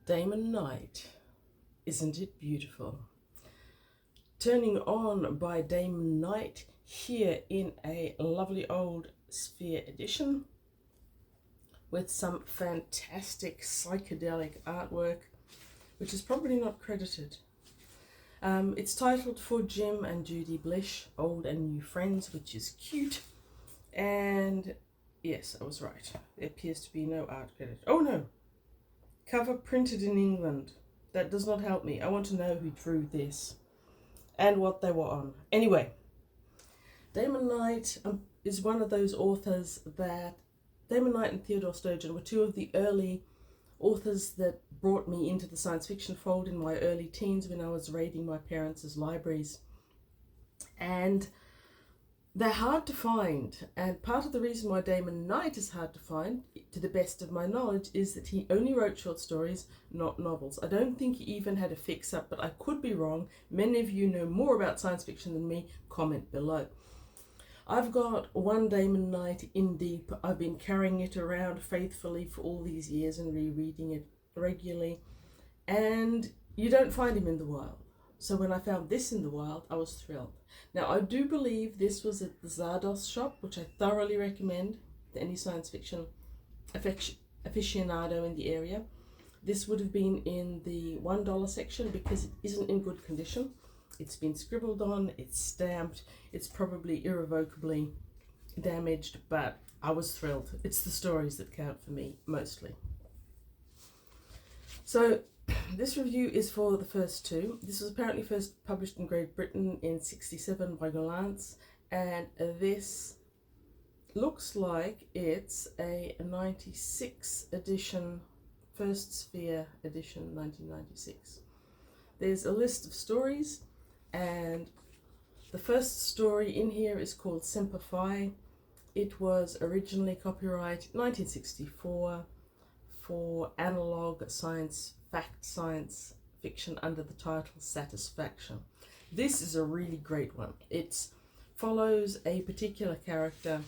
Damon Knight, isn't it beautiful? Turning on by Damon Knight here in a lovely old Sphere edition with some fantastic psychedelic artwork, which is probably not credited. It's titled For Jim and Judy Blish, Old and New Friends, which is cute. And yes, I was right. There appears to be no art credit. Oh no! Cover printed in England. That does not help me. I want to know who drew this and what they were on. Anyway, Damon Knight is one of those authors that Damon Knight and Theodore Sturgeon were two of the early authors that brought me into the science fiction fold in my early teens when I was raiding my parents' libraries. And they're hard to find, and part of the reason why Damon Knight is hard to find, to the best of my knowledge, is that he only wrote short stories, not novels. I don't think he even had a fix-up, but I could be wrong. Many of you know more about science fiction than me. Comment below. I've got one Damon Knight in deep. I've been carrying it around faithfully for all these years and rereading it regularly, and you don't find him in the wild. So when I found this in the wild, I was thrilled. Now, I do believe this was at the Zardos shop, which I thoroughly recommend to any science fiction aficionado in the area. This would have been in the $1 section because it isn't in good condition. It's been scribbled on, it's stamped, it's probably irrevocably damaged, but I was thrilled. It's the stories that count for me, mostly. So, this review is for the first two. This was apparently first published in Great Britain in '67 by Gollancz, and this looks like it's a 96 edition, First Sphere edition, 1996. There's a list of stories, and the first story in here is called Semper Fi. It was originally copyright 1964 for analog science fiction under the title Satisfaction. This is a really great one. It follows a particular character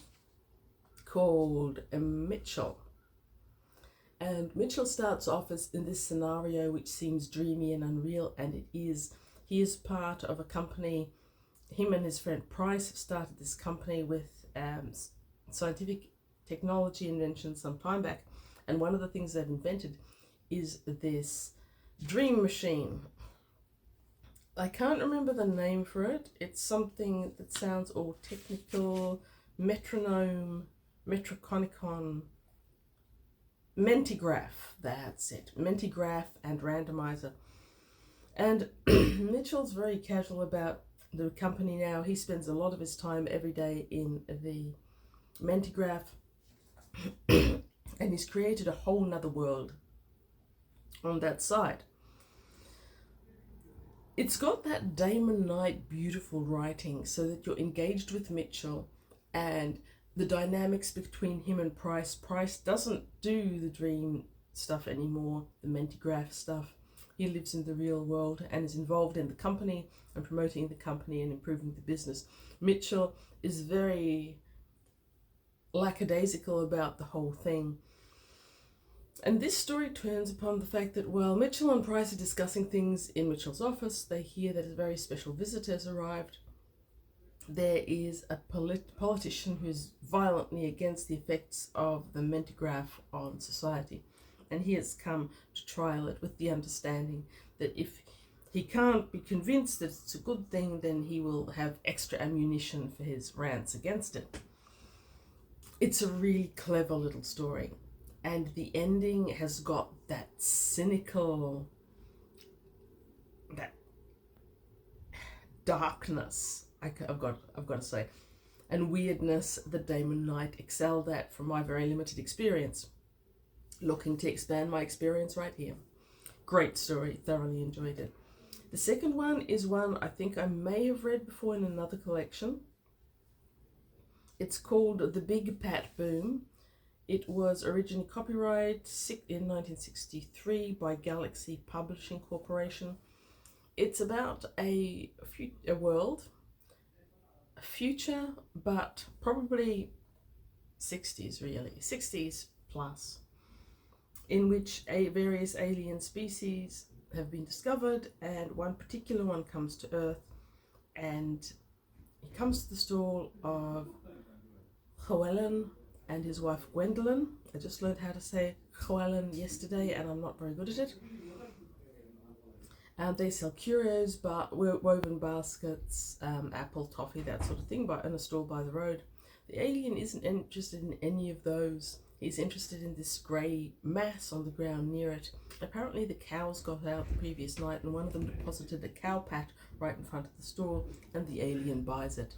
called Mitchell. And Mitchell starts off as in this scenario which seems dreamy and unreal, and it is. He is part of a company. Him and his friend Price have started this company with scientific technology inventions some time back. And one of the things they've invented is this dream machine. I can't remember the name for it. It's something that sounds all technical, metronome, metroconicon, mentigraph, that's it. Mentigraph and randomizer. And Mitchell's very casual about the company now. He spends a lot of his time every day in the mentigraph. And he's created a whole nother world on that side. It's got that Damon Knight beautiful writing so that you're engaged with Mitchell and the dynamics between him and Price. Price doesn't do the dream stuff anymore, the mentigraph stuff. He lives in the real world and is involved in the company and promoting the company and improving the business. Mitchell is very lackadaisical about the whole thing. And this story turns upon the fact that while Mitchell and Price are discussing things in Mitchell's office, they hear that a very special visitor has arrived. There is a politician who's violently against the effects of the mentigraph on society. And he has come to trial it with the understanding that if he can't be convinced that it's a good thing, then he will have extra ammunition for his rants against it. It's a really clever little story. And the ending has got that cynical, that darkness, I've got to say, and weirdness that Damon Knight excelled at from my very limited experience. Looking to expand my experience right here. Great story, thoroughly enjoyed it. The second one is one I think I may have read before in another collection. It's called The Big Pat Boom. It was originally copyrighted in 1963 by Galaxy Publishing Corporation. It's about a world, a future, but probably 60s really, 60s plus, in which various alien species have been discovered, and one particular one comes to Earth, and he comes to the stall of Llewellyn and his wife Gwendolyn. I just learned how to say Llewellyn yesterday, and I'm not very good at it. And they sell curios, woven baskets, apple, toffee, that sort of thing, in a stall by the road. The alien isn't interested in any of those. He's interested in this grey mass on the ground near it. Apparently the cows got out the previous night, and one of them deposited a cow pat right in front of the stall, and the alien buys it.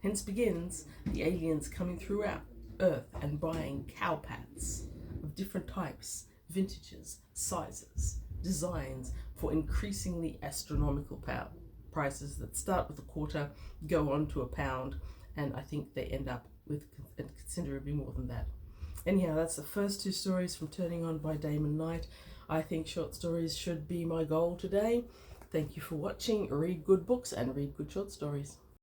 Hence begins the aliens coming throughout Earth and buying cow pats of different types, vintages, sizes, designs, for increasingly astronomical prices that start with a quarter, go on to £1, and I think they end up with considerably more than that. Anyhow, that's the first 2 stories from Turning On by Damon Knight. I think short stories should be my goal today. Thank you for watching. Read good books and read good short stories.